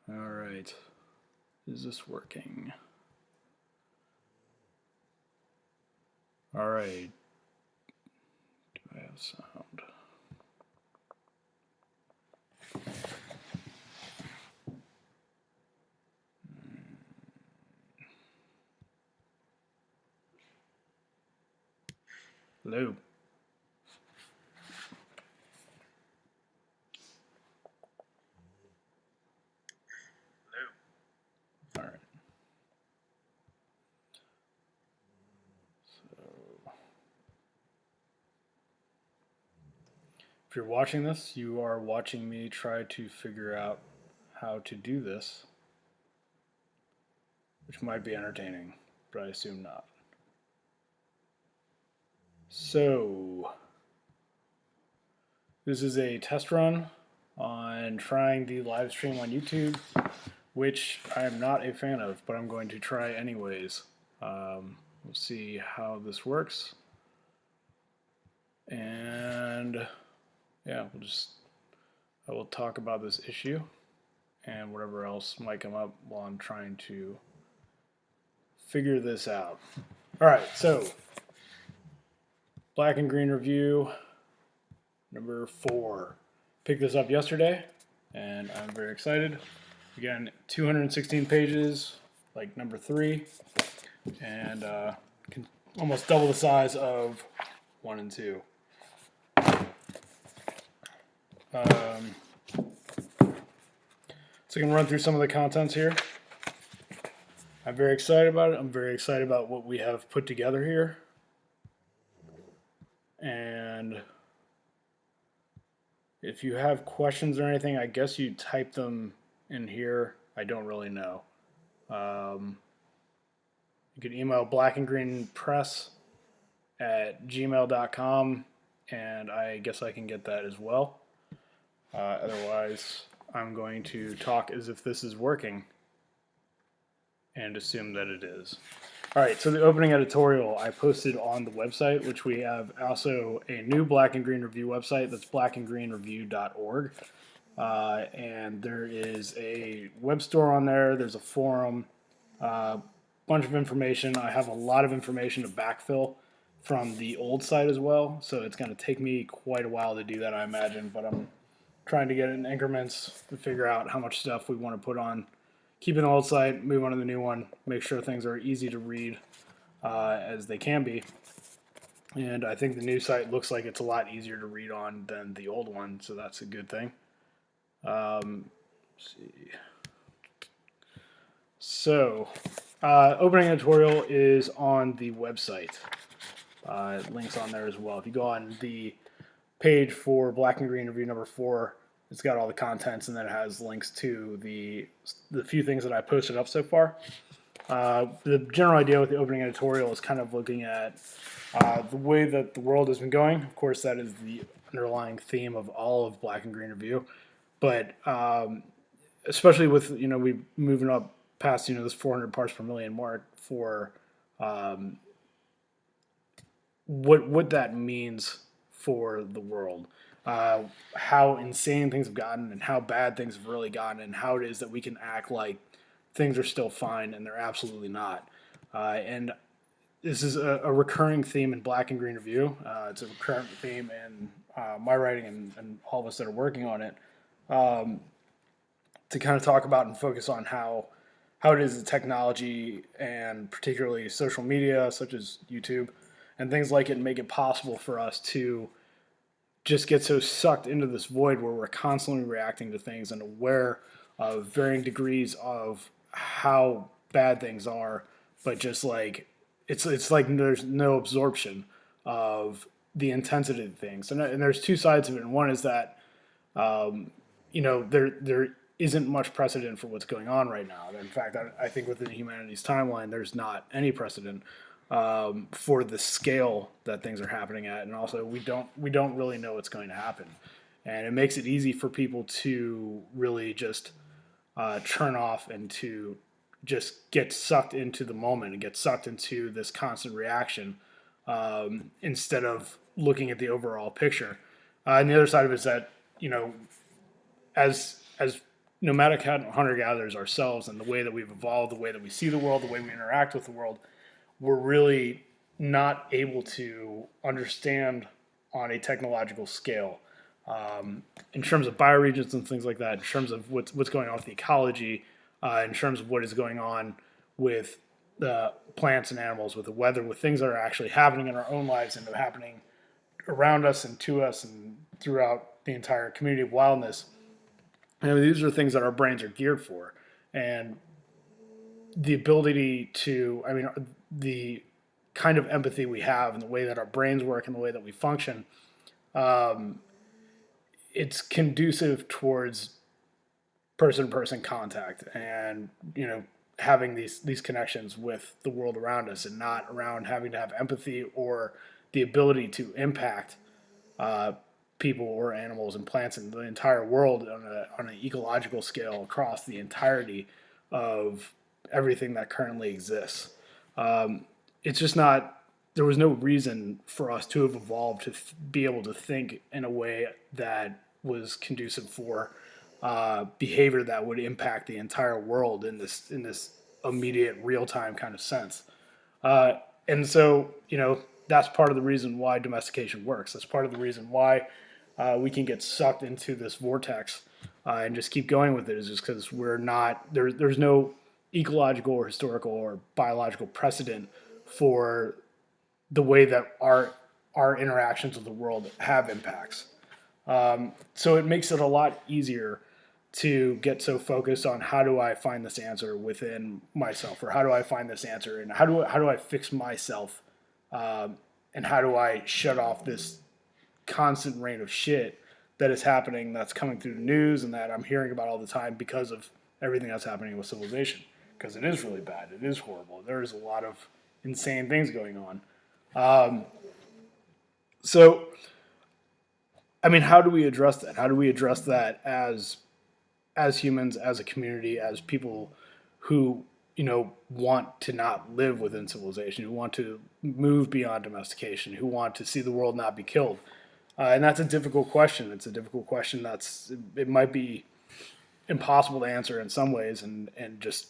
All right. Is this working? All right. Do I have sound? Hello. All right. So, if you're watching this, you are watching me try to figure out how to do this, which might be entertaining, but I assume not. So, this is a test run on trying the live stream on YouTube, which I am not a fan of, but I'm going to try anyways. We'll see how this works. And yeah, I will talk about this issue and whatever else might come up while I'm trying to figure this out. All right, so Black and Green Review number 4. Picked this up yesterday, and I'm very excited. Again, 216 pages, like number 3, and almost double the size of 1 and 2. So I can run through some of the contents here. I'm very excited about it. I'm very excited about what we have put together here. And if you have questions or anything, I guess you type them in here. I don't really know. You can email blackandgreenpress@gmail.com, and I guess I can get that as well. Otherwise, I'm going to talk as if this is working and assume that it is. All right, so the opening editorial I posted on the website, which we have also a new Black and Green Review website. That's blackandgreenreview.org. And there is a web store on there. There's a forum, bunch of information. I have a lot of information to backfill from the old site as well. So it's going to take me quite a while to do that, I imagine. But I'm trying to get it in increments to figure out how much stuff we want to put on. Keep in the old site, move on to the new one, make sure things are easy to read as they can be. And I think the new site looks like it's a lot easier to read on than the old one, so that's a good thing. Let's see. So, opening editorial is on the website. Links on there as well. If you go on the page for Black and Green Review number 4, it's got all the contents, and then it has links to the few things that I posted up so far. The general idea with the opening editorial is kind of looking at the way that the world has been going. Of course, that is the underlying theme of all of Black and Green Review. But especially with, we moving up past, this 400 parts per million mark for what that means for the world. How insane things have gotten and how bad things have really gotten, and how it is that we can act like things are still fine and they're absolutely not. And this is a recurring theme in Black and Green Review. It's a recurring theme in my writing and all of us that are working on it, to kind of talk about and focus on how it is that technology, and particularly social media such as YouTube and things like it, make it possible for us to just get so sucked into this void where we're constantly reacting to things and aware of varying degrees of how bad things are, but just like it's like there's no absorption of the intensity of things. And there's two sides of it. And one is that there isn't much precedent for what's going on right now. In fact, I think within humanity's timeline, there's not any precedent for the scale that things are happening at, and also we don't really know what's going to happen, and it makes it easy for people to really just turn off and to just gets sucked into the moment and gets sucked into this constant reaction instead of looking at the overall picture. And the other side of it is that, you know, as nomadic hunter gatherers ourselves, and the way that we've evolved, the way that we see the world, the way we interact with the world, we're really not able to understand on a technological scale in terms of bioregions and things like that, in terms of what's going on with the ecology, in terms of what is going on with the plants and animals, with the weather, with things that are actually happening in our own lives and happening around us and to us and throughout the entire community of wildness. You know, these are things that our brains are geared for, and the ability to, I mean, the kind of empathy we have and the way that our brains work and the way that we function, it's conducive towards person-to-person contact, and having these connections with the world around us, and not around having to have empathy or the ability to impact people or animals and plants and the entire world on an ecological scale across the entirety of everything that currently exists. It's just not, there was no reason for us to have evolved to be able to think in a way that was conducive for behavior that would impact the entire world in this immediate real time kind of sense. And so, that's part of the reason why domestication works. That's part of the reason why we can get sucked into this vortex and just keep going with it, is just because we're not there. There's no ecological or historical or biological precedent for the way that our interactions with the world have impacts. So it makes it a lot easier to get so focused on how do I find this answer within myself, or how do I find this answer, and how do I fix myself, and how do I shut off this constant rain of shit that is happening, that's coming through the news and that I'm hearing about all the time because of everything that's happening with civilization. Because it is really bad. It is horrible. There's a lot of insane things going on. So, I mean, how do we address that? How do we address that as humans, as a community, as people who want to not live within civilization, who want to move beyond domestication, who want to see the world not be killed? And that's a difficult question. It's a difficult question it might be impossible to answer in some ways, and just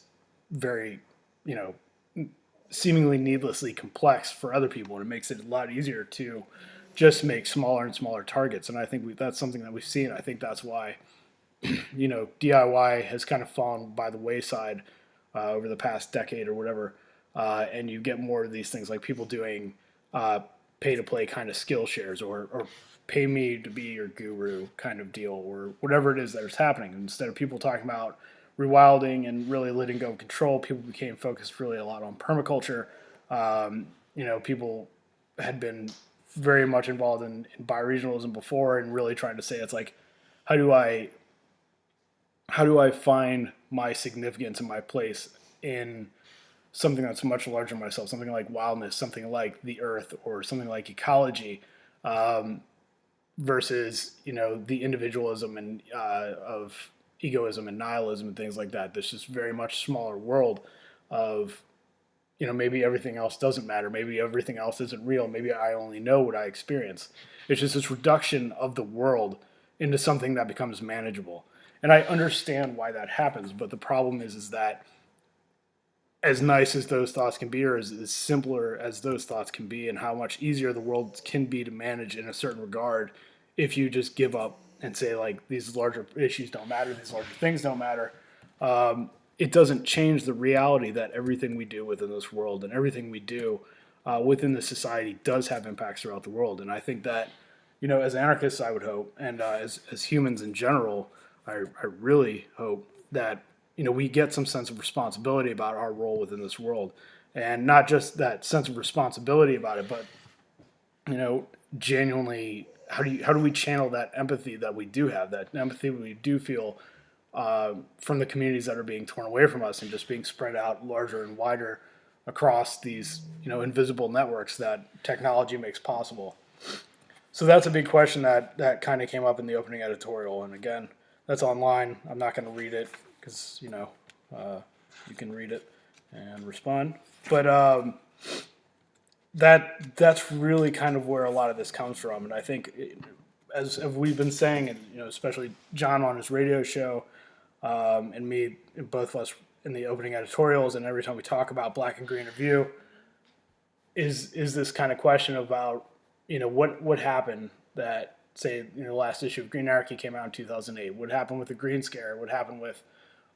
very, seemingly needlessly complex for other people. And it makes it a lot easier to just make smaller and smaller targets. And I think that's something that we've seen. I think that's why, DIY has kind of fallen by the wayside over the past decade or whatever. And you get more of these things like people doing pay to play kind of skill shares, or pay me to be your guru kind of deal, or whatever it is that is happening. Instead of people talking about rewilding and really letting go of control, people became focused really a lot on permaculture. People had been very much involved in bioregionalism before, and really trying to say, it's like, how do I find my significance and my place in something that's much larger than myself, something like wildness, something like the earth, or something like ecology, versus the individualism and of egoism and nihilism and things like that. This is very much smaller world of maybe everything else doesn't matter, maybe everything else isn't real, maybe I only know what I experience. It's just this reduction of the world into something that becomes manageable. And I understand why that happens, but the problem is that as nice as those thoughts can be, or as simpler as those thoughts can be, and how much easier the world can be to manage in a certain regard, if you just give up and say, like, these larger issues don't matter, these larger things don't matter, it doesn't change the reality that everything we do within this world and everything we do within the society does have impacts throughout the world. And I think that, as anarchists, I would hope, and as humans in general, I really hope that we get some sense of responsibility about our role within this world, and not just that sense of responsibility about it, but genuinely, how do we channel that empathy that we do have, that empathy we do feel from the communities that are being torn away from us and just being spread out larger and wider across these invisible networks that technology makes possible. So that's a big question that kind of came up in the opening editorial, and again, that's online. I'm not going to read it because you can read it and respond. But that's really kind of where a lot of this comes from, and I think, as we've been saying, and especially John on his radio show, and me, both of us in the opening editorials, and every time we talk about Black and Green Review, is this kind of question about what happened that, say, the last issue of Green Anarchy came out in 2008. What happened with the Green Scare? What happened with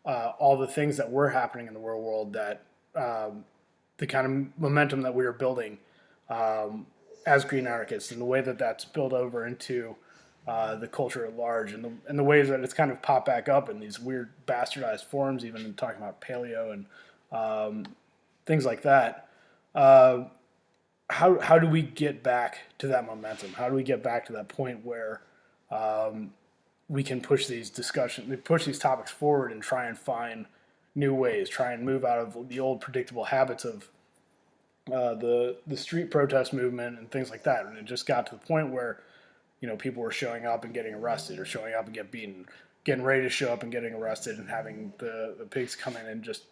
all the things that were happening in the real world, that the kind of momentum that we were building as Green Anarchists, and the way that that's built over into the culture at large, and the ways that it's kind of popped back up in these weird bastardized forms, even talking about paleo and things like that. How do we get back to that momentum? How do we get back to that point where we can push these topics forward and try and find new ways, try and move out of the old predictable habits of the street protest movement and things like that? And it just got to the point where people were showing up and getting arrested, or showing up and get beaten, getting ready to show up and getting arrested, and having the pigs come in and just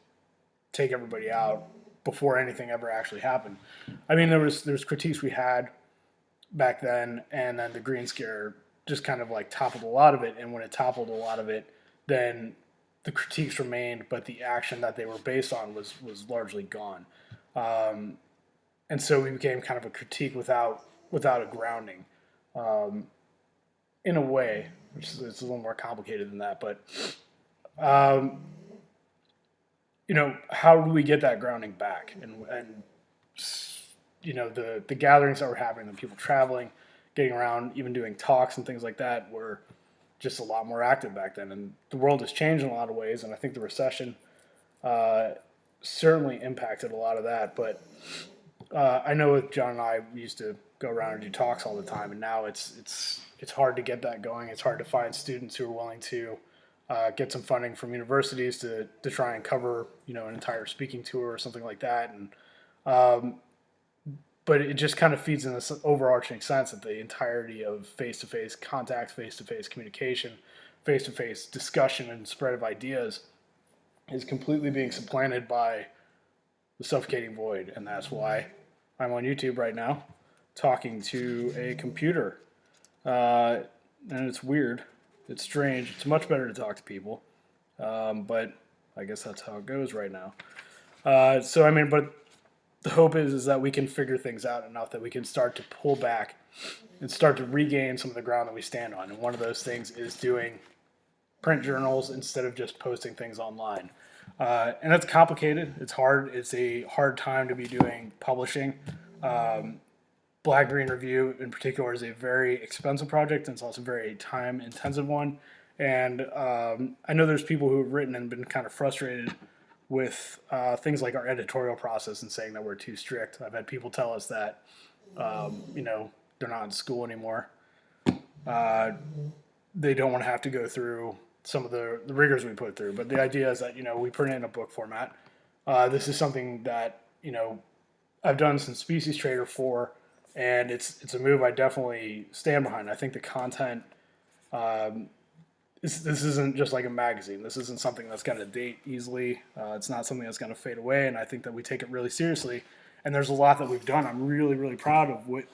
take everybody out before anything ever actually happened. I mean, there was critiques we had back then, and then the Green Scare just kind of like toppled a lot of it. And when it toppled a lot of it, then the critiques remained, but the action that they were based on was largely gone. And so we became kind of a critique without a grounding, in a way, which is it's a little more complicated than that. But how do we get that grounding back? And the gatherings that were happening, the people traveling, getting around, even doing talks and things like that, were just a lot more active back then. And the world has changed in a lot of ways, and I think the recession certainly impacted a lot of that. But I know with John and I, we used to go around and do talks all the time, and now it's hard to get that going. It's hard to find students who are willing to get some funding from universities to try and cover an entire speaking tour or something like that. And but it just kind of feeds in this overarching sense that the entirety of face-to-face contact, face-to-face communication, face-to-face discussion and spread of ideas is completely being supplanted by the suffocating void. And that's why I'm on YouTube right now talking to a computer. And it's weird. It's strange. It's much better to talk to people. But I guess that's how it goes right now. But the hope is that we can figure things out enough that we can start to pull back and start to regain some of the ground that we stand on. And one of those things is doing print journals instead of just posting things online. And that's complicated. It's hard. It's a hard time to be doing publishing. Black Green Review in particular is a very expensive project, and it's also a very time intensive one. And I know there's people who have written and been kind of frustrated with things like our editorial process and saying that we're too strict. I've had people tell us that they're not in school anymore. They don't want to have to go through some of the rigors we put through. But the idea is that we print it in a book format. This is something that I've done since Species Trader 4, and it's a move I definitely stand behind. I think the content, this isn't just like a magazine. This isn't something that's going to date easily. It's not something that's going to fade away, and I think that we take it really seriously. And there's a lot that we've done. I'm really, really proud of what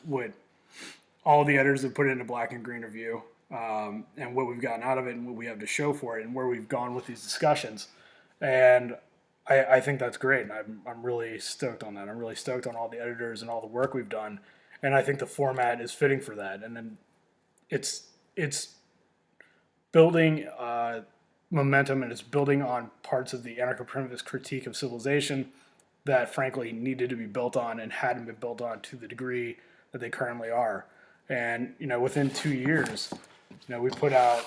all the editors have put into Black and Green Review, and what we've gotten out of it, and what we have to show for it, and where we've gone with these discussions. And I think that's great. And I'm really stoked on that. I'm really stoked on all the editors and all the work we've done. And I think the format is fitting for that. And then it's building momentum, and it's building on parts of the anarcho-primitivist critique of civilization that frankly needed to be built on and hadn't been built on to the degree that they currently are. And within 2 years, we put out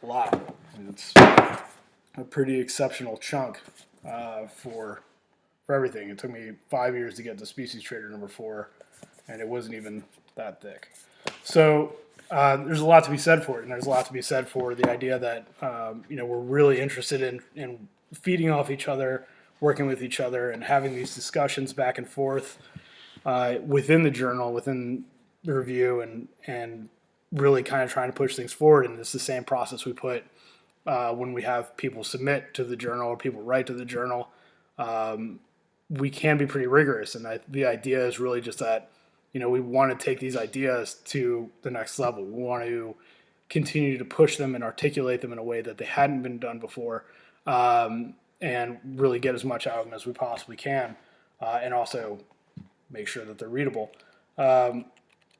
a lot. It's a pretty exceptional chunk for everything. It took me 5 years to get to Species Trader number 4, and it wasn't even that thick. So there's a lot to be said for it, and there's a lot to be said for the idea that we're really interested in feeding off each other, working with each other, and having these discussions back and forth within the journal, within the review, and really kind of trying to push things forward. And it's the same process we put when we have people submit to the journal or people write to the journal, we can be pretty rigorous. And the idea is really just that, we want to take these ideas to the next level. We want to continue to push them and articulate them in a way that they hadn't been done before, and really get as much out of them as we possibly can, and also make sure that they're readable,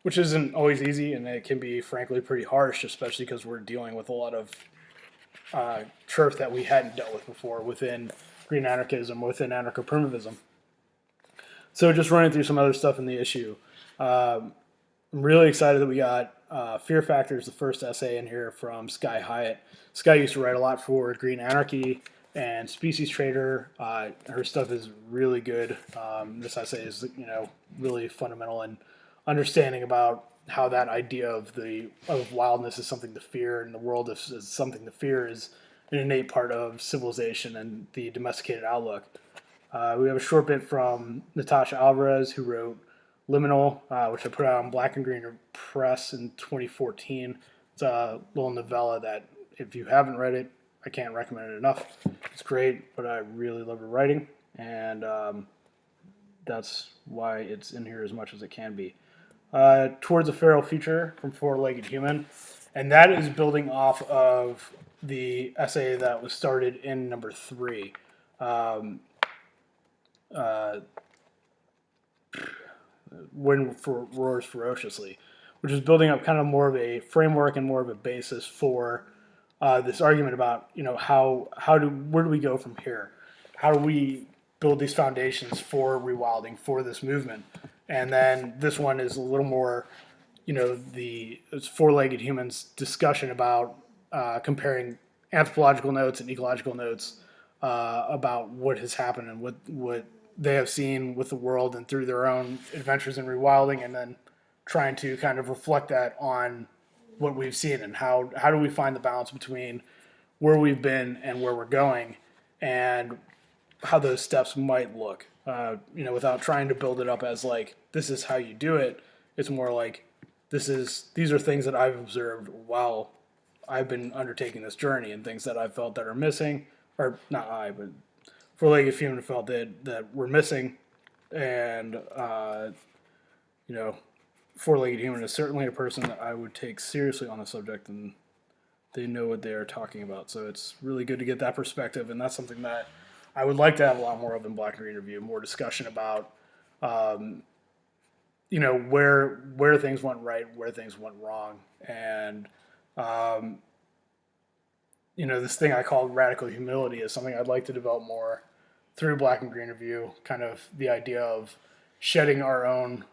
which isn't always easy, and it can be, frankly, pretty harsh, especially because we're dealing with a lot of turf that we hadn't dealt with before within green anarchism, within anarcho-primitivism. So just running through some other stuff in the issue. I'm really excited that we got Fear Factor is the first essay in here from Sky Hyatt. Sky used to write a lot for Green Anarchy and Species Trader. Her stuff is really good. This essay is, really fundamental in understanding about how that idea of wildness is something to fear, and the world is something to fear is an innate part of civilization and the domesticated outlook. We have a short bit from Natasha Alvarez, who wrote Liminal, which I put out on Black and Green Press in 2014. It's a little novella that, if you haven't read it, I can't recommend it enough. It's great, but I really love her writing, and that's why it's in here as much as it can be. Towards a Feral Future from Four-Legged Human, and that is building off of the essay that was started in number 3. When roars ferociously, which is building up kind of more of a framework and more of a basis for this argument about, where do we go from here? How do we build these foundations for rewilding, for this movement? And then this one is a little more, it's Four-Legged Humans discussion about comparing anthropological notes and ecological notes about what has happened and what they have seen with the world and through their own adventures in rewilding, and then trying to kind of reflect that on what we've seen and how do we find the balance between where we've been and where we're going, and how those steps might look, without trying to build it up as like, this is how you do it. It's more like, these are things that I've observed while I've been undertaking this journey, and things that I've felt that are missing, or not I, but Four-Legged Human felt that we're missing, and Four-Legged Human is certainly a person that I would take seriously on the subject, and they know what they are talking about. So it's really good to get that perspective, and that's something that I would like to have a lot more of in Black and Green Review, more discussion about, where things went right, where things went wrong, and this thing I call radical humility is something I'd like to develop more through Black and Green Review. Kind of the idea of shedding our own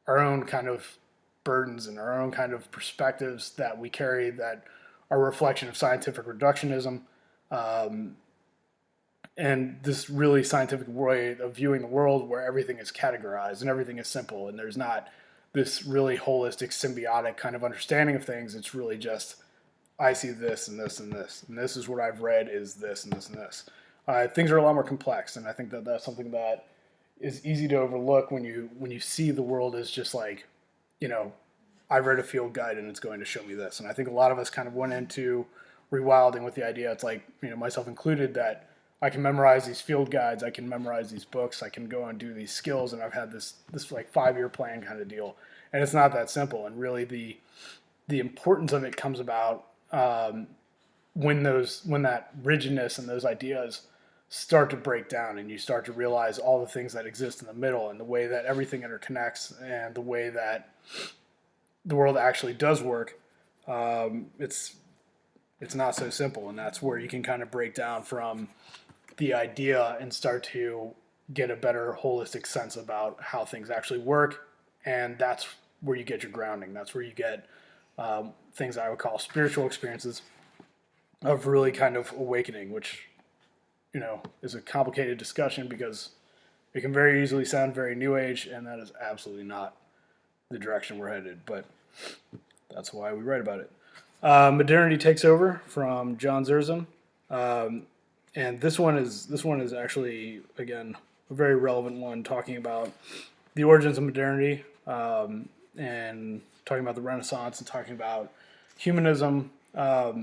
kind of burdens and our own kind of perspectives that we carry that are a reflection of scientific reductionism, and this really scientific way of viewing the world where everything is categorized and everything is simple, and there's not this really holistic, symbiotic kind of understanding of things. It's really just, I see this and this and this, and this is what I've read is this and this and this. Things are a lot more complex, and I think that that's something that is easy to overlook when you see the world as just like, I've read a field guide and it's going to show me this. And I think a lot of us kind of went into rewilding with the idea, it's like, myself included, that I can memorize these field guides, I can memorize these books, I can go and do these skills, and I've had this like 5-year plan kind of deal. And it's not that simple. And really the importance of it comes about when that rigidness and those ideas start to break down, and you start to realize all the things that exist in the middle, and the way that everything interconnects, and the way that the world actually does work. It's not so simple, and that's where you can kind of break down from the idea and start to get a better holistic sense about how things actually work, and that's where you get your grounding. That's where you get things I would call spiritual experiences of really kind of awakening, which is a complicated discussion because it can very easily sound very new age, and that is absolutely not the direction we're headed. But that's why we write about it. Modernity Takes Over from John Zerzum, and this one is actually, again, a very relevant one, talking about the origins of modernity, and talking about the Renaissance, and talking about humanism, a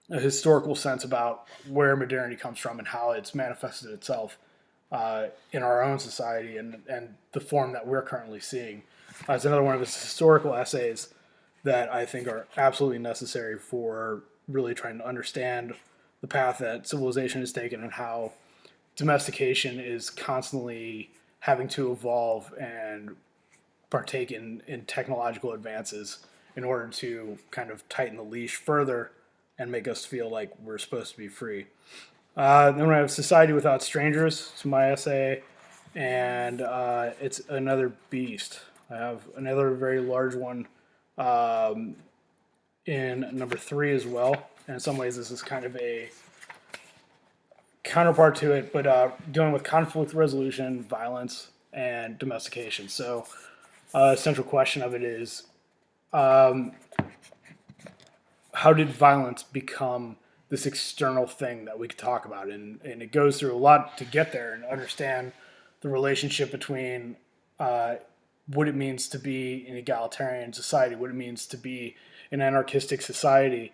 historical sense about where modernity comes from and how it's manifested itself in our own society and the form that we're currently seeing. It's another one of his historical essays that I think are absolutely necessary for really trying to understand the path that civilization has taken and how domestication is constantly having to evolve and partake in technological advances in order to kind of tighten the leash further and make us feel like we're supposed to be free. Then we have Society Without Strangers. It's my essay, and it's another beast. I have another very large one in number 3 as well. And in some ways, this is kind of a counterpart to it, but dealing with conflict resolution, violence, and domestication. So, central question of it is how did violence become this external thing that we could talk about? And it goes through a lot to get there and understand the relationship between what it means to be an egalitarian society, what it means to be an anarchistic society,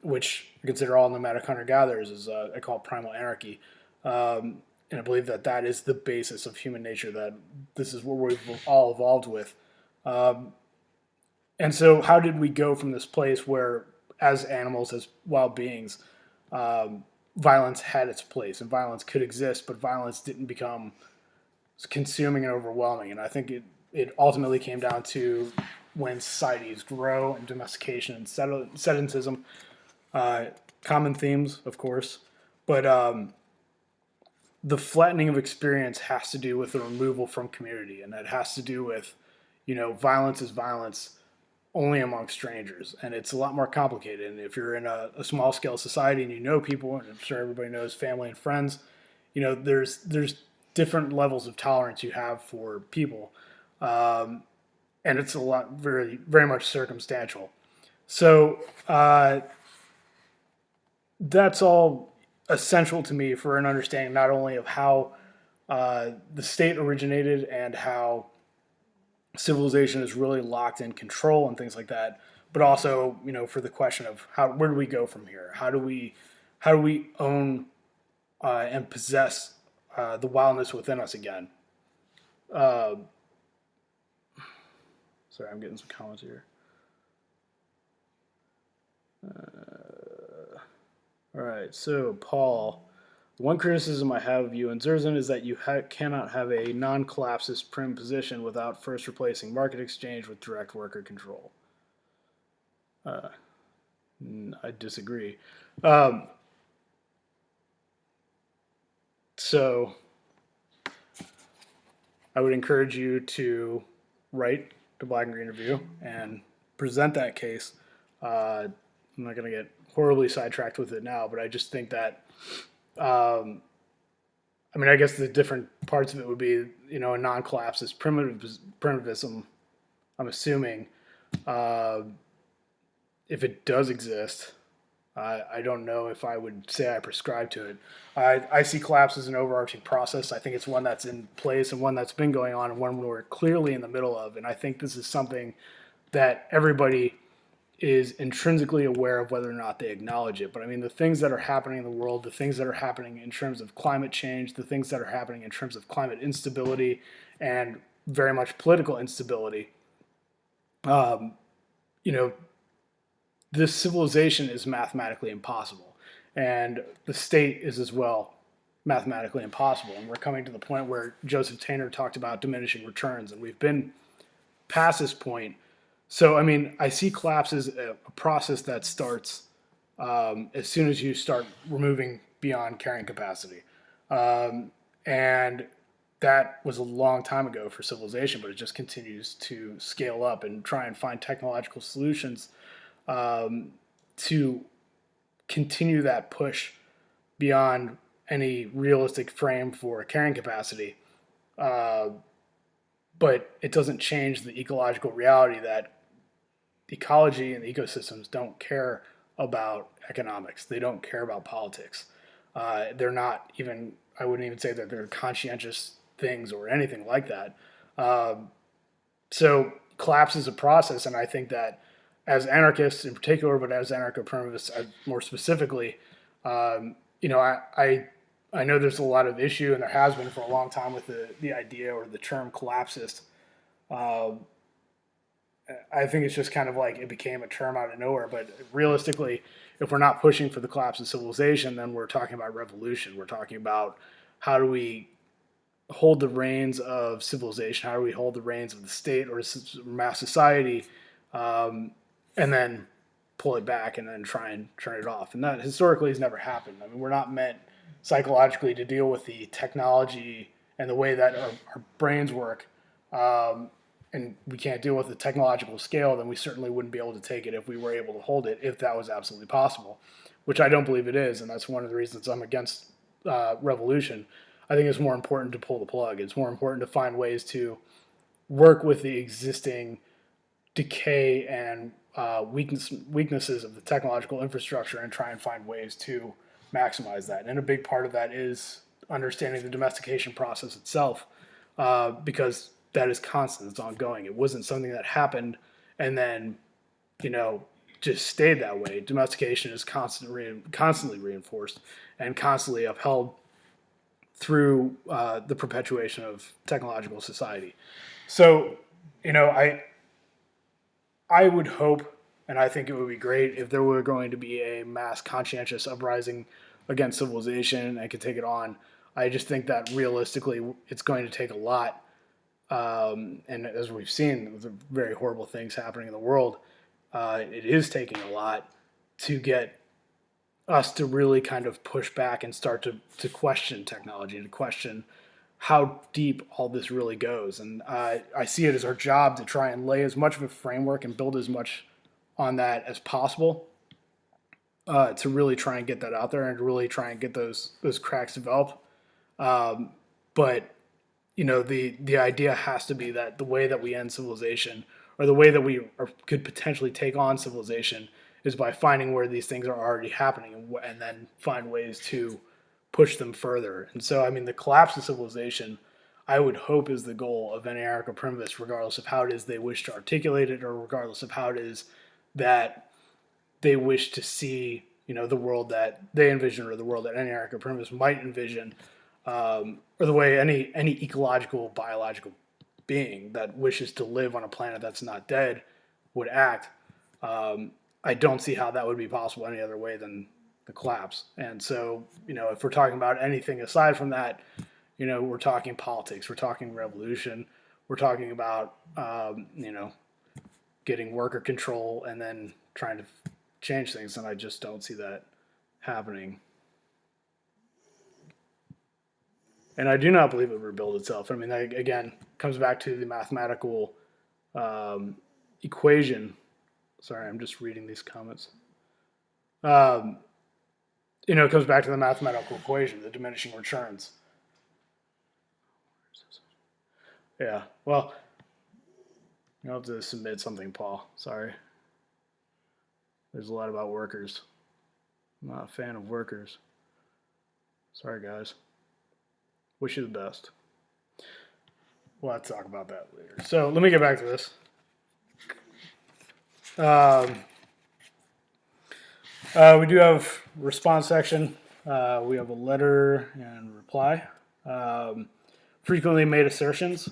which I consider all nomadic hunter-gatherers is I call it primal anarchy. And I believe that that is the basis of human nature, that this is what we've all evolved with. And so how did we go from this place where, as animals, as wild beings, violence had its place and violence could exist, but violence didn't become consuming and overwhelming? And I think it ultimately came down to when societies grow and domestication and sedentism, common themes, of course, but the flattening of experience has to do with the removal from community, and that has to do with, violence is violence only among strangers, and it's a lot more complicated. And if you're in a small scale society and you know people, and I'm sure everybody knows family and friends, there's different levels of tolerance you have for people, and it's a lot very very much circumstantial. So that's all essential to me for an understanding not only of how the state originated and how civilization is really locked in control and things like that, but also for the question of where do we go from here? How do we own and possess the wildness within us again? Sorry, I'm getting some comments here. All right, so Paul, the one criticism I have of you and Zerzan is that you cannot have a non-collapsist prim position without first replacing market exchange with direct worker control. I disagree. So I would encourage you to write the BAGR interview and present that case. I'm not going to get horribly sidetracked with it now, but I just think that, I guess the different parts of it would be, a non-collapsist primitivism, I'm assuming, if it does exist. I don't know if I would say I prescribe to it. I see collapse as an overarching process. I think it's one that's in place and one that's been going on and one we're clearly in the middle of. And I think this is something that everybody is intrinsically aware of, whether or not they acknowledge it. But the things that are happening in the world, the things that are happening in terms of climate change, the things that are happening in terms of climate instability and very much political instability, this civilization is mathematically impossible. And the state is as well mathematically impossible. And we're coming to the point where Joseph Taylor talked about diminishing returns, and we've been past this point. So, I see collapse as a process that starts as soon as you start removing beyond carrying capacity. And that was a long time ago for civilization, but it just continues to scale up and try and find technological solutions to continue that push beyond any realistic frame for carrying capacity. But it doesn't change the ecological reality that ecology and ecosystems don't care about economics. They don't care about politics. They're not even, I wouldn't even say that they're conscientious things or anything like that. So collapse is a process, and I think that as anarchists in particular, but as anarcho-primitivists more specifically, you know, I know there's a lot of issue, and there has been for a long time with the idea or the term collapsist. Uh, I think it's just kind of like it became a term out of nowhere. But realistically, if we're not pushing for the collapse of civilization, then we're talking about revolution. We're talking about how do we hold the reins of civilization? How do we hold the reins of the state or mass society, and then pull it back and then try and turn it off? And that historically has never happened. I mean, we're not meant psychologically to deal with the technology and the way that our brains work. And we can't deal with the technological scale, then we certainly wouldn't be able to take it if we were able to hold it, if that was absolutely possible, which I don't believe it is. And that's one of the reasons I'm against revolution. I think it's more important to pull the plug. It's more important to find ways to work with the existing decay and weaknesses of the technological infrastructure and try and find ways to maximize that. And a big part of that is understanding the domestication process itself, because that is constant. It's ongoing. It wasn't something that happened and then, you know, just stayed that way. Domestication is constantly reinforced and constantly upheld through the perpetuation of technological society. So, you know, I would hope, and I think it would be great if there were going to be a mass conscientious uprising against civilization and could take it on. I just think that realistically, it's going to take a lot. And as we've seen with the very horrible things happening in the world, it is taking a lot to get us to really kind of push back and start to question technology and to question how deep all this really goes. And I see it as our job to try and lay as much of a framework and build as much on that as possible, to really try and get that out there and to really try and get those cracks developed. But you know, the idea has to be that the way that we end civilization, or the way that we could potentially take on civilization, is by finding where these things are already happening and then find ways to push them further. And so, I mean, the collapse of civilization, I would hope, is the goal of any anarcho-primitivist, regardless of how it is they wish to articulate it, or regardless of how it is that they wish to see, you know, the world that they envision, or the world that any anarcho-primitivist might envision, or the way any ecological, biological being that wishes to live on a planet that's not dead would act. I don't see how that would be possible any other way than the collapse. And so, you know, if we're talking about anything aside from that, you know, we're talking politics, we're talking revolution, we're talking about, you know, getting worker control and then trying to change things. And I just don't see that happening. And I do not believe it will rebuild itself. I mean, that, again, comes back to the mathematical equation. Sorry, I'm just reading these comments. You know, it comes back to the mathematical equation, the diminishing returns. Yeah, well, you'll have to submit something, Paul. Sorry. There's a lot about workers. I'm not a fan of workers. Sorry, guys. Wish you the best. We'll have to talk about that later. So let me get back to this. We do have response section. We have a letter and reply. Frequently made assertions.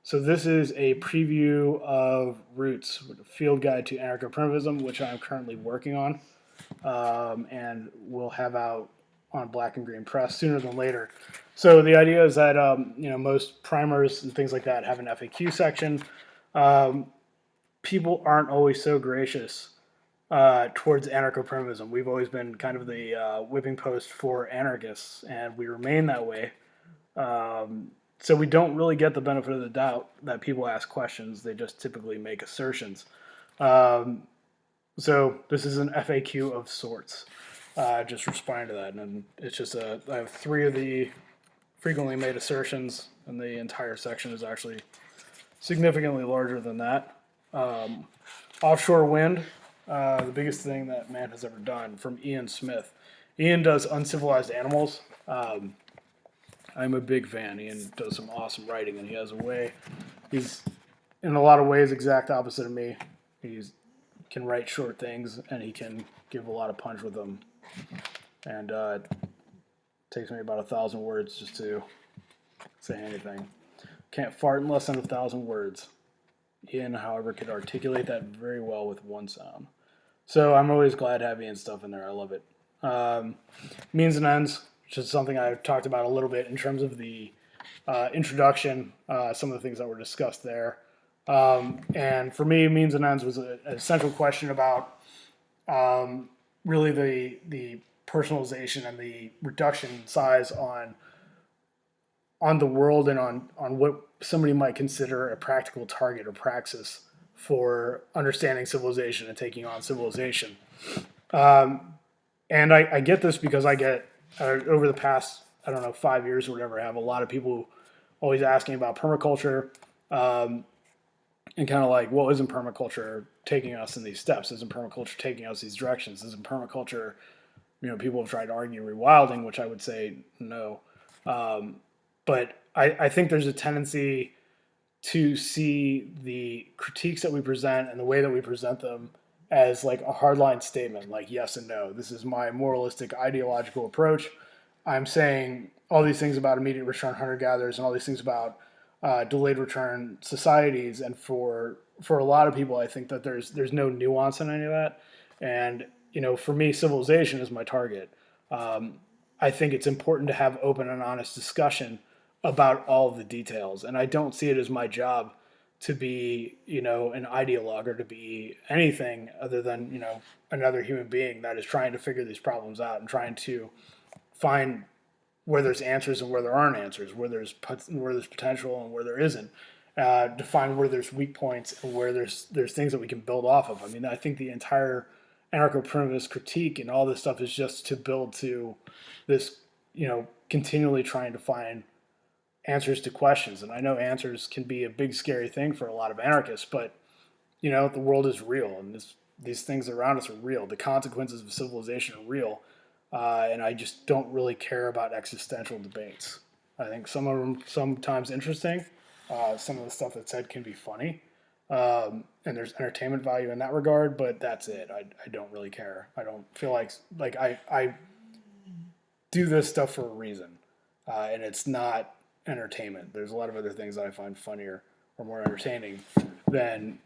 So this is a preview of Roots, a field guide to anarcho-primitivism, which I'm currently working on, and we'll have out on Black and Green Press sooner than later. So the idea is that you know, most primers and things like that have an FAQ section. People aren't always so gracious towards anarcho-primitivism. We've always been kind of the whipping post for anarchists, and we remain that way. So we don't really get the benefit of the doubt that people ask questions. They just typically make assertions. So this is an FAQ of sorts. Just responding to that, and it's just I have 3 of the frequently made assertions, and the entire section is actually significantly larger than that. Offshore wind, the biggest thing that man has ever done, from Ian Smith. Ian does uncivilized animals. I'm a big fan. Ian does some awesome writing, and he has a way. He's in a lot of ways exact opposite of me. He's can write short things, and he can give a lot of punch with them. And it takes me about 1,000 words just to say anything. Can't fart in less than 1,000 words. Ian, however, could articulate that very well with one sound. So I'm always glad having Ian stuff in there. I love it. Means and ends, which is something I've talked about a little bit in terms of the introduction, some of the things that were discussed there. And for me, means and ends was a central question about really the personalization and the reduction in size on the world and on what somebody might consider a practical target or praxis for understanding civilization and taking on civilization. And I get this because I get, over the past, 5 years or whatever, I have a lot of people always asking about permaculture, and kind of like, well, isn't permaculture taking us in these steps? Isn't permaculture taking us these directions? Isn't permaculture, people have tried to argue rewilding, which I would say no. But I think there's a tendency to see the critiques that we present and the way that we present them as like a hardline statement, like yes and no. This is my moralistic ideological approach. I'm saying all these things about immediate return hunter-gatherers and all these things about delayed return societies. And for a lot of people, I think that there's no nuance in any of that. And, for me, civilization is my target. I think it's important to have open and honest discussion about all of the details. And I don't see it as my job to be, an ideologue or to be anything other than, another human being that is trying to figure these problems out and trying to find where there's answers and where there aren't answers, where there's potential and where there isn't, to find where there's weak points and where there's things that we can build off of. I mean, I think the entire anarcho-primitivist critique and all this stuff is just to build to this, continually trying to find answers to questions. And I know answers can be a big scary thing for a lot of anarchists, but the world is real, and these things around us are real. The consequences of civilization are real, and I just don't really care about existential debates. I think some of them sometimes interesting. Some of the stuff that's said can be funny, and there's entertainment value in that regard, but that's it. I don't really care. I don't feel like I do this stuff for a reason, and it's not entertainment. There's a lot of other things that I find funnier or more entertaining than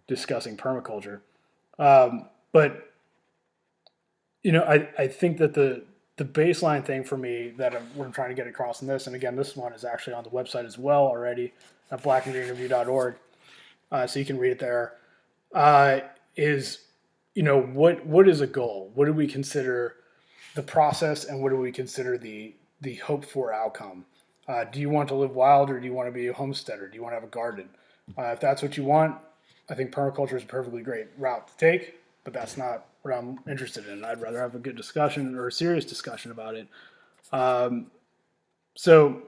discussing permaculture. But I think that the baseline thing for me that I'm trying to get across in this, and again, this one is actually on the website as well already at blackandgreenreview.org, so you can read it there. Is what is a goal? What do we consider the process, and what do we consider the hoped for outcome? Do you want to live wild, or do you want to be a homesteader? Do you want to have a garden? If that's what you want, I think permaculture is a perfectly great route to take, but that's not what I'm interested in. I'd rather have a good discussion or a serious discussion about it. So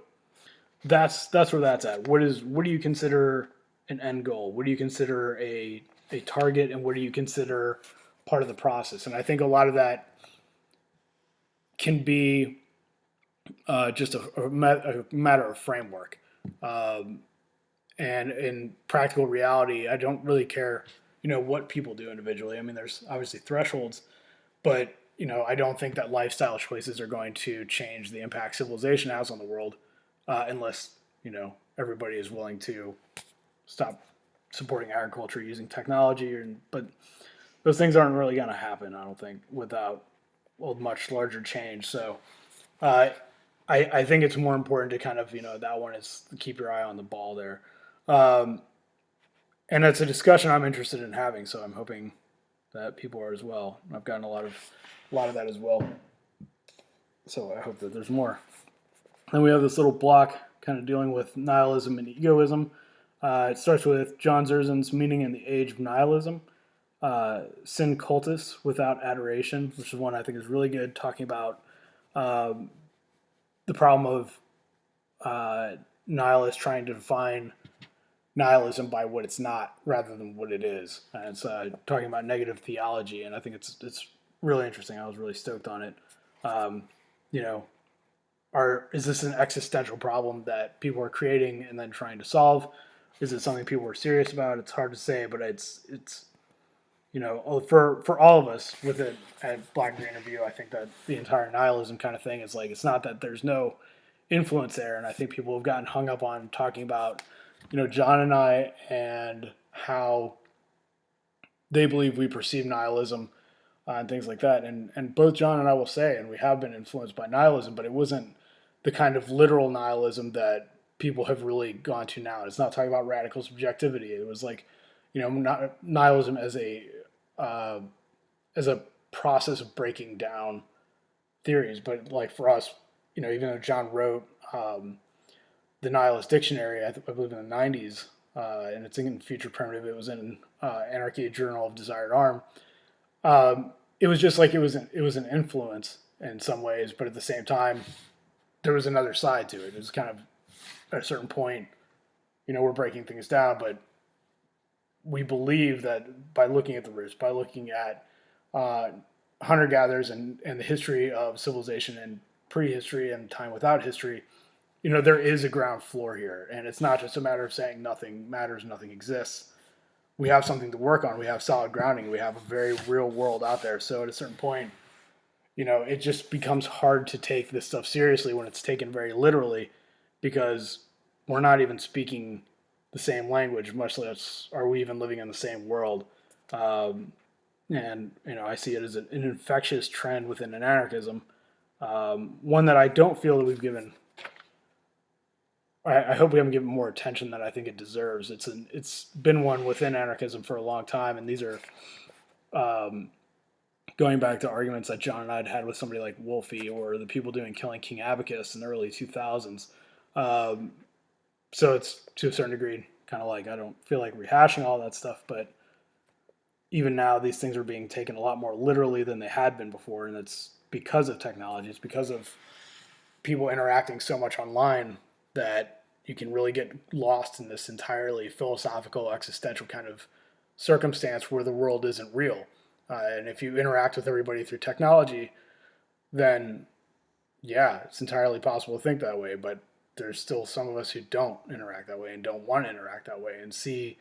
that's where that's at. What do you consider an end goal? What do you consider a target, and what do you consider part of the process? And I think a lot of that can be just a matter of framework. And in practical reality, I don't really care, what people do individually. I mean, there's obviously thresholds, but, I don't think that lifestyle choices are going to change the impact civilization has on the world, unless, everybody is willing to stop supporting agriculture using technology. But those things aren't really going to happen, I don't think, without a much larger change. So I think it's more important to kind of, that one is keep your eye on the ball there. And it's a discussion I'm interested in having, so I'm hoping that people are as well. I've gotten a lot of that as well. So I hope that there's more. Then we have this little block kind of dealing with nihilism and egoism. It starts with John Zerzan's Meaning in the Age of Nihilism, Sin Cultus Without Adoration, which is one I think is really good, talking about the problem of nihilists trying to define nihilism by what it's not rather than what it is. And it's talking about negative theology, and I think it's really interesting. I was really stoked on it. Is this an existential problem that people are creating and then trying to solve? Is it something people are serious about? It's hard to say, but it's for all of us with it at Black Green Review, I think that the entire nihilism kind of thing is like, it's not that there's no influence there. And I think people have gotten hung up on talking about, John and I and how they believe we perceive nihilism and things like that. And both John and I will say, and we have been influenced by nihilism, but it wasn't the kind of literal nihilism that people have really gone to now. It's not talking about radical subjectivity. It was like, not nihilism uh, as a process of breaking down theories. But like for us, even though John wrote the Nihilist Dictionary, I believe in the '90s, and it's in Future Primitive. It was in Anarchy, a Journal of Desired Arm. It was just like it was an influence in some ways, but at the same time, there was another side to it. It was kind of at a certain point, we're breaking things down, but we believe that by looking at the roots, by looking at hunter gatherers and the history of civilization and prehistory and time without history, there is a ground floor here, and it's not just a matter of saying nothing matters, nothing exists. We have something to work on. We have solid grounding. We have a very real world out there. So at a certain point, it just becomes hard to take this stuff seriously when it's taken very literally, because we're not even speaking the same language, much less are we even living in the same world. And I see it as an infectious trend within anarchism, one that I don't feel that we've given. I hope we haven't given more attention than I think it deserves. It's been one within anarchism for a long time, and these are going back to arguments that John and I had with somebody like Wolfie or the people doing Killing King Abacus in the early 2000s. So it's to a certain degree kind of like, I don't feel like rehashing all that stuff, but even now these things are being taken a lot more literally than they had been before, and it's because of technology. It's because of people interacting so much online that you can really get lost in this entirely philosophical, existential kind of circumstance where the world isn't real. And if you interact with everybody through technology, then yeah, it's entirely possible to think that way. But there's still some of us who don't interact that way and don't want to interact that way and see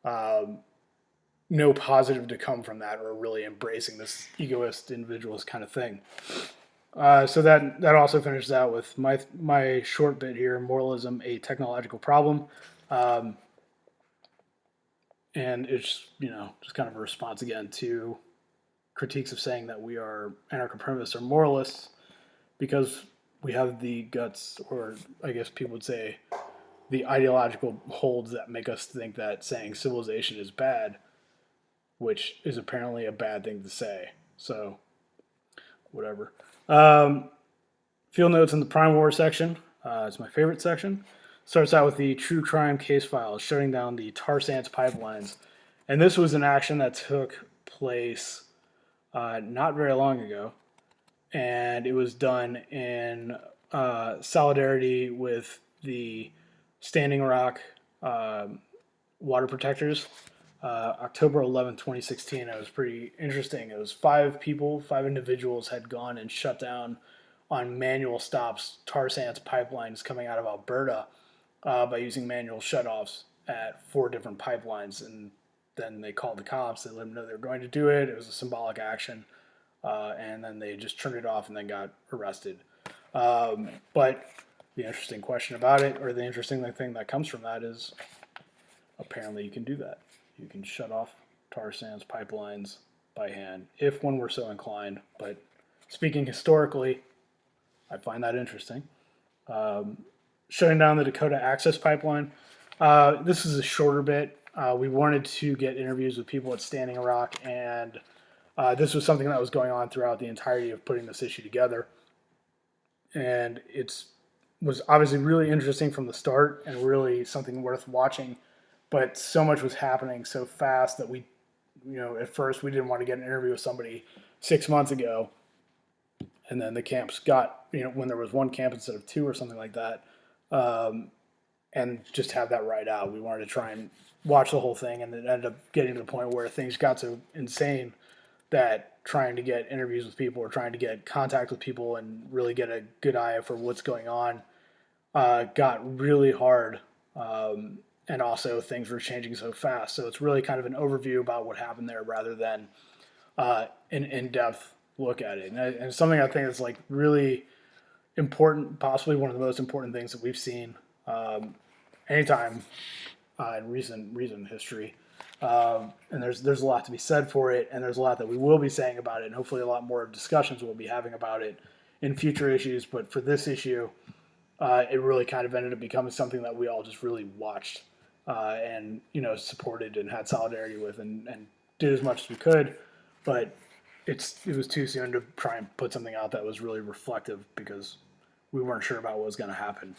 no positive to come from that, or really embracing this egoist, individualist kind of thing. So that also finishes out with my short bit here: moralism, a technological problem, and it's just kind of a response again to critiques of saying that we are anarcho-primitivists or moralists, because we have the guts, or I guess people would say the ideological holds that make us think that saying civilization is bad, which is apparently a bad thing to say. So whatever. Field notes in the Prime War section. It's my favorite section. Starts out with the true crime case files shutting down the tar sands pipelines. And this was an action that took place not very long ago. And it was done in solidarity with the Standing Rock water protectors. October 11th, 2016. It was pretty interesting. It was five individuals had gone and shut down on manual stops tar sands pipelines coming out of Alberta by using manual shutoffs at 4 different pipelines. And then they called the cops. They let them know they were going to do it. It was a symbolic action. And then they just turned it off and then got arrested. But the interesting question about it, or the interesting thing that comes from that, is apparently you can do that. You can shut off tar sands pipelines by hand if one were so inclined. But speaking historically, I find that interesting. Shutting down the Dakota Access Pipeline. This is a shorter bit. We wanted to get interviews with people at Standing Rock, and this was something that was going on throughout the entirety of putting this issue together. And it was obviously really interesting from the start and really something worth watching. But so much was happening so fast that we, at first we didn't want to get an interview with somebody 6 months ago. And then the camps got, when there was 1 camp instead of 2 or something like that, and just have that right out. We wanted to try and watch the whole thing, and it ended up getting to the point where things got so insane that trying to get interviews with people or trying to get contact with people and really get a good eye for what's going on got really hard. and also things were changing so fast. So it's really kind of an overview about what happened there rather than an in-depth look at it. And something I think is like really important, possibly one of the most important things that we've seen anytime in recent history. And there's a lot to be said for it, and there's a lot that we will be saying about it, and hopefully a lot more discussions we'll be having about it in future issues. But for this issue, it really kind of ended up becoming something that we all just really watched and supported and had solidarity with, and did as much as we could. But it was too soon to try and put something out that was really reflective because we weren't sure about what was going to happen.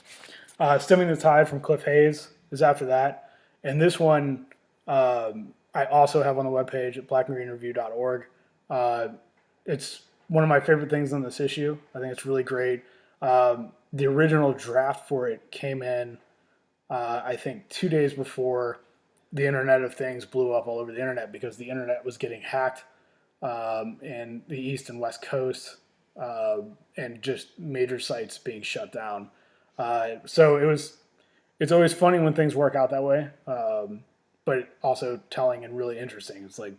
Stemming the Tide from Cliff Hayes is after that. And this one I also have on the webpage at blackmarinereview.org. It's one of my favorite things on this issue. I think it's really great. The original draft for it came in, I think, 2 days before the Internet of Things blew up all over the internet because the internet was getting hacked in the East and West Coast and just major sites being shut down. So it's always funny when things work out that way, but also telling and really interesting. It's like,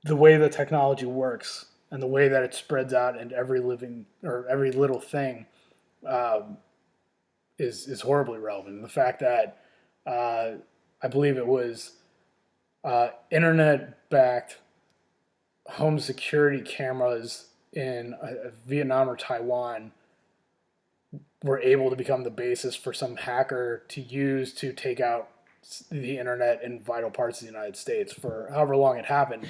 the way the technology works and the way that it spreads out into every living or every little thing is horribly relevant. And the fact that I believe it was internet-backed home security cameras in Vietnam or Taiwan were able to become the basis for some hacker to use to take out the internet in vital parts of the United States for however long it happened.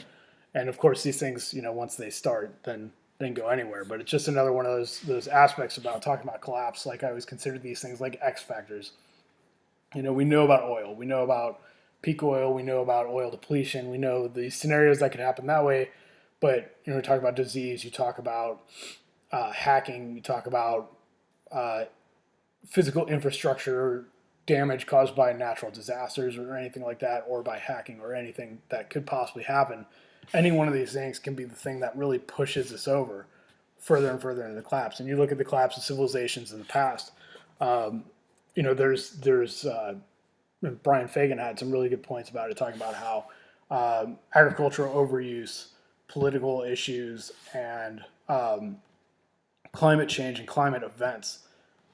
And of course, these things, once they start, then go anywhere. But it's just another one of those aspects about talking about collapse. Like I always consider these things like X factors. We know about oil, we know about peak oil, we know about oil depletion, we know the scenarios that could happen that way. But we talk about disease, you talk about hacking, you talk about physical infrastructure damage caused by natural disasters or anything like that, or by hacking or anything that could possibly happen. Any one of these things can be the thing that really pushes us over further and further into the collapse. And you look at the collapse of civilizations in the past. There's Brian Fagan had some really good points about it, talking about how agricultural overuse, political issues, and climate change and climate events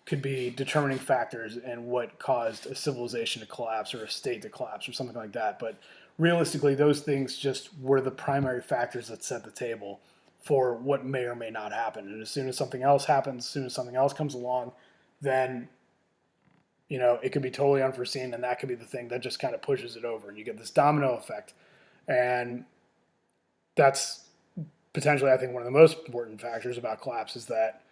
could be determining factors in what caused a civilization to collapse or a state to collapse or something like that. But realistically, those things just were the primary factors that set the table for what may or may not happen. And as soon as something else happens, as soon as something else comes along, then it could be totally unforeseen, and that could be the thing that just kind of pushes it over, and you get this domino effect. And that's potentially, I think, one of the most important factors about collapse is that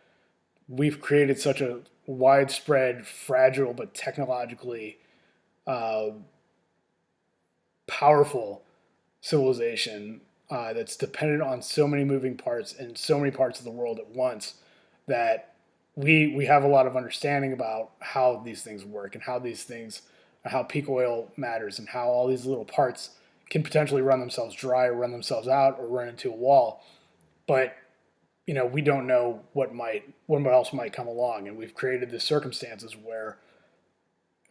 we've created such a widespread, fragile, but technologically powerful civilization that's dependent on so many moving parts in so many parts of the world at once that we have a lot of understanding about how these things work and how peak oil matters and how all these little parts can potentially run themselves dry or run themselves out or run into a wall. But we don't know what else might come along, and we've created the circumstances where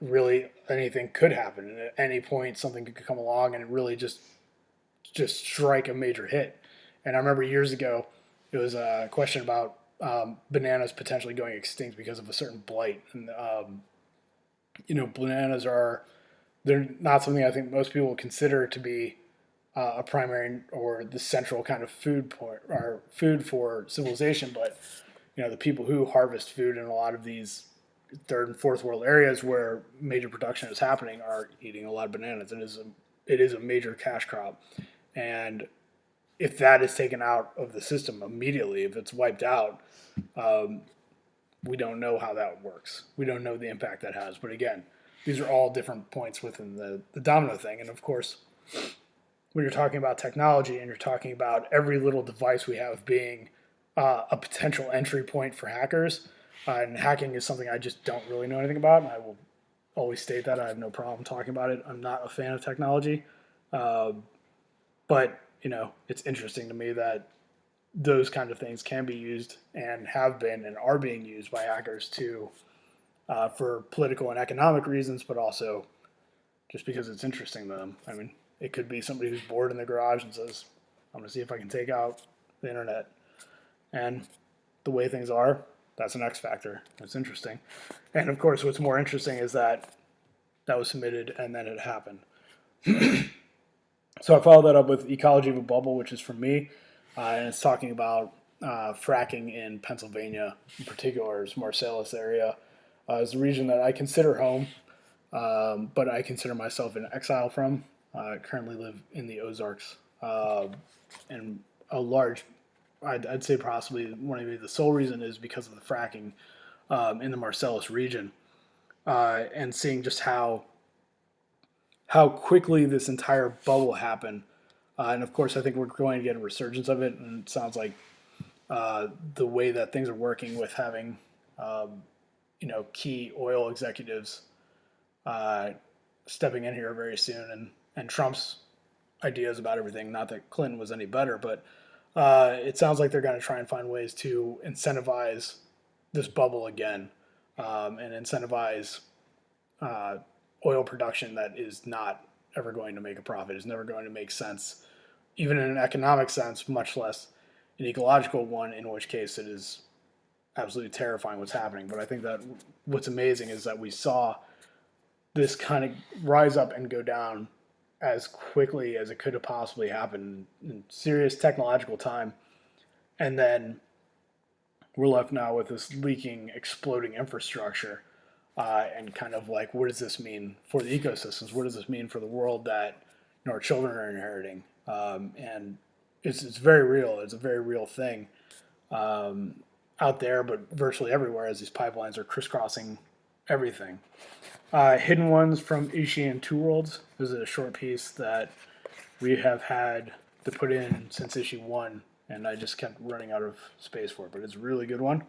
really anything could happen, and at any point something could come along and really just strike a major hit. And I remember years ago, it was a question about bananas potentially going extinct because of a certain blight, and bananas they're not something I think most people consider to be a primary or the central kind of food for civilization. But the people who harvest food in a lot of these third and fourth world areas where major production is happening are eating a lot of bananas. It is a major cash crop, and if that is taken out of the system immediately, if it's wiped out, we don't know how that works. We don't know the impact that has. But again, these are all different points within the domino thing. And of course, when you're talking about technology and you're talking about every little device we have being a potential entry point for hackers, and hacking is something I just don't really know anything about, and I will always state that. I have no problem talking about it. I'm not a fan of technology. But, it's interesting to me that those kind of things can be used and have been and are being used by hackers to for political and economic reasons, but also just because it's interesting to them. I mean, it could be somebody who's bored in the garage and says, I'm going to see if I can take out the internet. And the way things are, that's an X factor. It's interesting. And of course, what's more interesting is that that was submitted and then it happened. So I followed that up with Ecology of a Bubble, which is from me. And it's talking about fracking in Pennsylvania, in particular, its Marcellus area. Is the region that I consider home, but I consider myself in exile from. I currently live in the Ozarks, and a large, I'd say possibly one of the sole reason is because of the fracking in the Marcellus region, and seeing just how quickly this entire bubble happened. And of course, I think we're going to get a resurgence of it, and it sounds like the way that things are working with having key oil executives stepping in here very soon, and Trump's ideas about everything. Not that Clinton was any better, but it sounds like they're going to try and find ways to incentivize this bubble again, and incentivize oil production that is not ever going to make a profit, is never going to make sense, even in an economic sense, much less an ecological one, in which case it is absolutely terrifying what's happening. But I think that what's amazing is that we saw this kind of rise up and go down as quickly as it could have possibly happened in serious technological time. And then we're left now with this leaking, exploding infrastructure. And kind of like, what does this mean for the ecosystems? What does this mean for the world that our children are inheriting? And it's very real. It's a very real thing out there, but virtually everywhere, as these pipelines are crisscrossing everything. Hidden Ones from Ishi and Two Worlds. This is a short piece that we have had to put in since issue 1, and I just kept running out of space for it, but it's a really good one.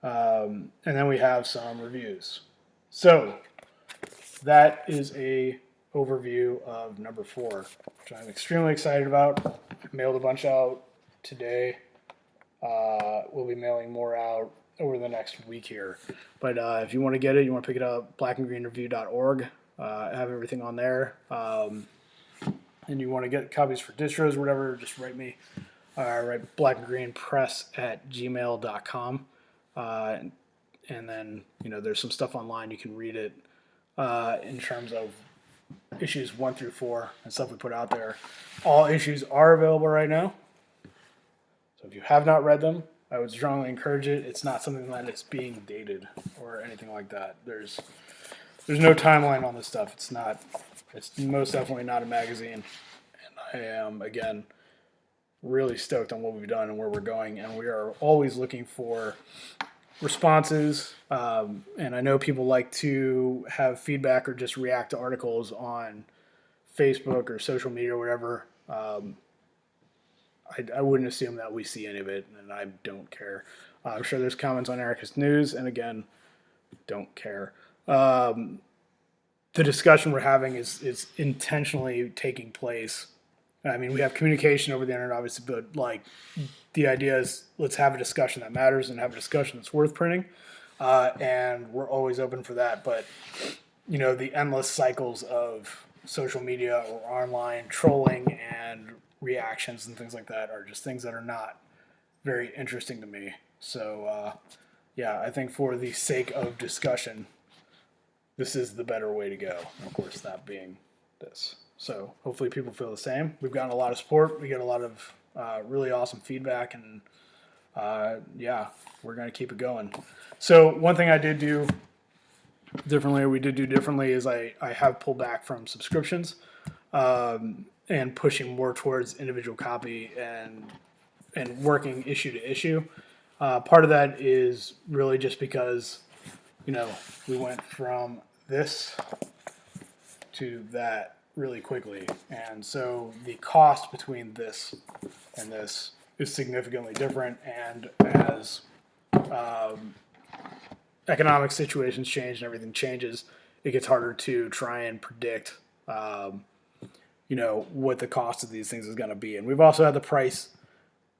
And then we have some reviews. So that is a overview of number 4, which I'm extremely excited about. I mailed a bunch out today. We'll be mailing more out over the next week here. But if you want to get it, you want to pick it up, blackandgreenreview.org. I have everything on there. And you want to get copies for distros or whatever, just write me. Write blackandgreenpress@gmail.com. And then, there's some stuff online. You can read it in terms of issues 1 through 4 and stuff we put out there. All issues are available right now. So if you have not read them, I would strongly encourage it. It's not something that is being dated or anything like that. There's no timeline on this stuff. It's most definitely not a magazine. And I am, again, really stoked on what we've done and where we're going. And we are always looking for responses, and I know people like to have feedback or just react to articles on Facebook or social media or whatever. I wouldn't assume that we see any of it, and I don't care. I'm sure there's comments on Anarchist News, and again, don't care. The discussion we're having is intentionally taking place. I mean, we have communication over the internet, obviously, but like the idea is let's have a discussion that matters and have a discussion that's worth printing. And we're always open for that. But, the endless cycles of social media or online trolling and reactions and things like that are just things that are not very interesting to me. So, I think for the sake of discussion, this is the better way to go. And of course, that being this. So hopefully people feel the same. We've gotten a lot of support. We get a lot of really awesome feedback, and we're going to keep it going. So one thing I did do differently, or we did do differently, is I have pulled back from subscriptions and pushing more towards individual copy and working issue to issue. Part of that is really just because, we went from this to that really quickly, and so the cost between this and this is significantly different, and as economic situations change and everything changes, it gets harder to try and predict what the cost of these things is going to be. And we've also had the price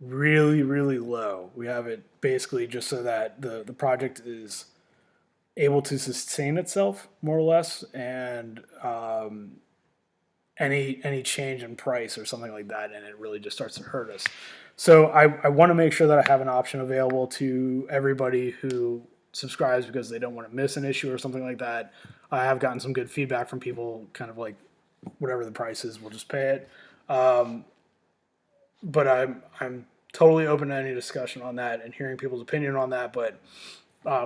really, really low. We have it basically just so that the project is able to sustain itself more or less, and any change in price or something like that, and it really just starts to hurt us. So I want to make sure that I have an option available to everybody who subscribes because they don't want to miss an issue or something like that. I have gotten some good feedback from people, kind of like, whatever the price is, we'll just pay it. But I'm totally open to any discussion on that and hearing people's opinion on that. But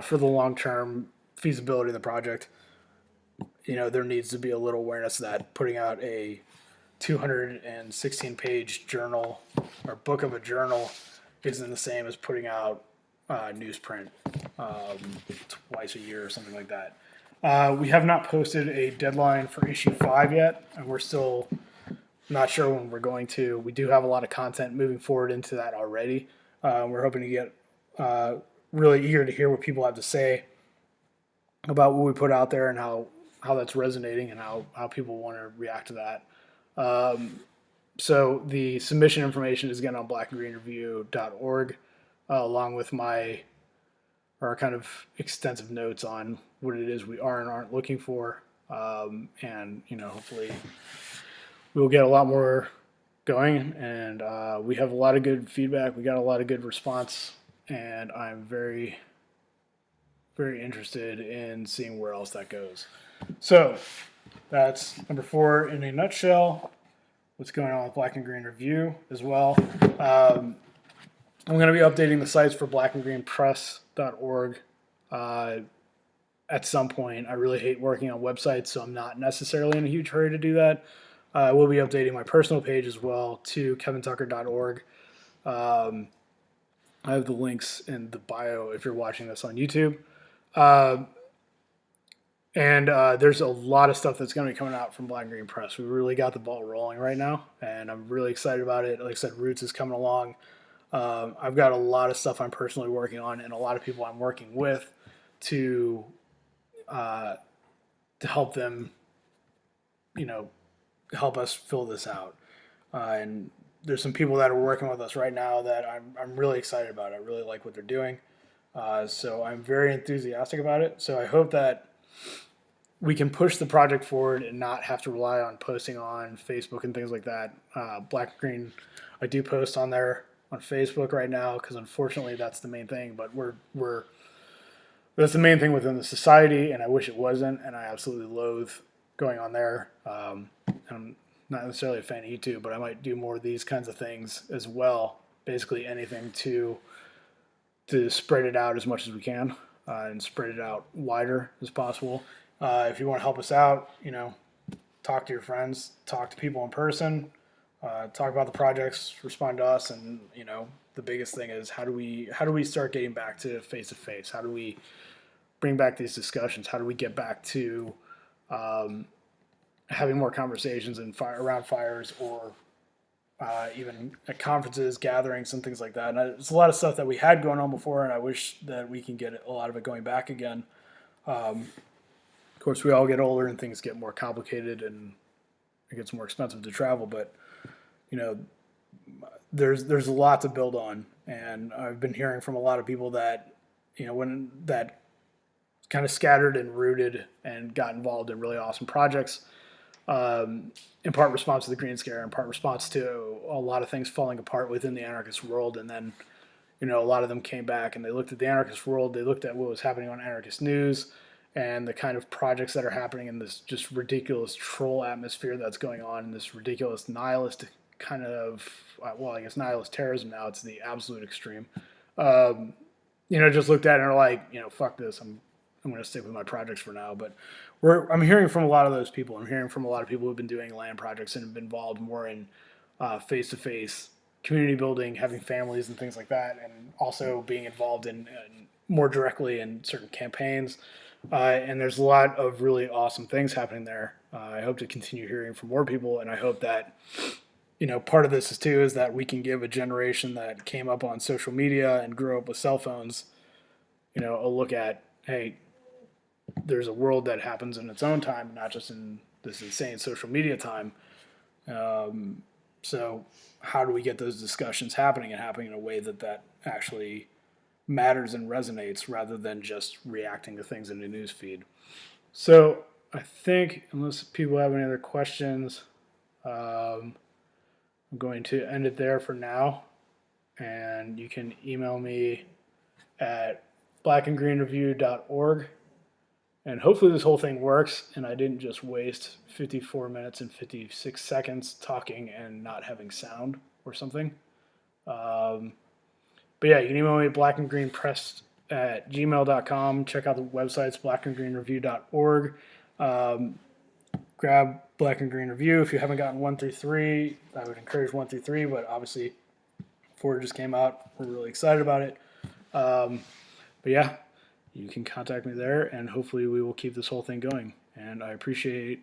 for the long term feasibility of the project, there needs to be a little awareness that putting out a 216-page journal or book of a journal isn't the same as putting out newsprint twice a year or something like that. We have not posted a deadline for issue 5 yet, and we're still not sure when we're going to. We do have a lot of content moving forward into that already. We're hoping to get really eager to hear what people have to say about what we put out there and how that's resonating and how people want to react to that. So the submission information is again on blackandgreenreview.org, along with our kind of extensive notes on what it is we are and aren't looking for. And hopefully we'll get a lot more going, and we have a lot of good feedback. We got a lot of good response, and I'm very, very interested in seeing where else that goes. So that's number 4 in a nutshell. What's going on with Black and Green Review as well. I'm going to be updating the sites for blackandgreenpress.org at some point. I really hate working on websites, so I'm not necessarily in a huge hurry to do that. I will be updating my personal page as well to kevintucker.org. I have the links in the bio if you're watching this on YouTube. And there's a lot of stuff that's going to be coming out from Black and Green Press. We really got the ball rolling right now, and I'm really excited about it. Like I said, Roots is coming along. I've got a lot of stuff I'm personally working on, and a lot of people I'm working with to help them, help us fill this out. And there's some people that are working with us right now that I'm really excited about. I really like what they're doing. So I'm very enthusiastic about it. So I hope that we can push the project forward and not have to rely on posting on Facebook and things like that. Black Green, I do post on there on Facebook right now because unfortunately that's the main thing. But that's the main thing within the society, and I wish it wasn't. And I absolutely loathe going on there. I'm not necessarily a fan of YouTube, but I might do more of these kinds of things as well. Basically anything to spread it out as much as we can and spread it out wider as possible. If you want to help us out, talk to your friends, talk to people in person, talk about the projects, respond to us, and the biggest thing is how do we start getting back to face to face? How do we bring back these discussions? How do we get back to having more conversations and around fires or even at conferences, gatherings, and things like that? And it's a lot of stuff that we had going on before, and I wish that we can get a lot of it going back again. Of course, we all get older and things get more complicated and it gets more expensive to travel, but there's a lot to build on, and I've been hearing from a lot of people that when that kind of scattered and rooted and got involved in really awesome projects, in part response to the Green Scare, in part response to a lot of things falling apart within the anarchist world, and then a lot of them came back and they looked at the anarchist world, they looked at what was happening on anarchist news, and the kind of projects that are happening in this just ridiculous troll atmosphere that's going on, in this ridiculous nihilist kind of, well, I guess nihilist terrorism now, it's the absolute extreme. Just looked at it and are like, fuck this, I'm going to stick with my projects for now. But I'm hearing from a lot of those people. I'm hearing from a lot of people who've been doing land projects and have been involved more in face-to-face community building, having families and things like that, and also being involved in more directly in certain campaigns. And there's a lot of really awesome things happening there. I hope to continue hearing from more people, and I hope that part of this is that we can give a generation that came up on social media and grew up with cell phones, a look at, hey, there's a world that happens in its own time, not just in this insane social media time. So how do we get those discussions happening and happening in a way that actually matters and resonates rather than just reacting to things in the newsfeed. So I think, unless people have any other questions, I'm going to end it there for now. And you can email me at blackandgreenreview.org. And hopefully this whole thing works and I didn't just waste 54 minutes and 56 seconds talking and not having sound or something. But yeah, you can email me at blackandgreenpress@gmail.com. Check out the websites, blackandgreenreview.org. Grab Black and Green Review. If you haven't gotten 1 through 3, I would encourage 1 through 3, but obviously 4 just came out. We're really excited about it. But yeah, you can contact me there, and hopefully we will keep this whole thing going. And I appreciate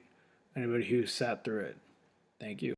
anybody who sat through it. Thank you.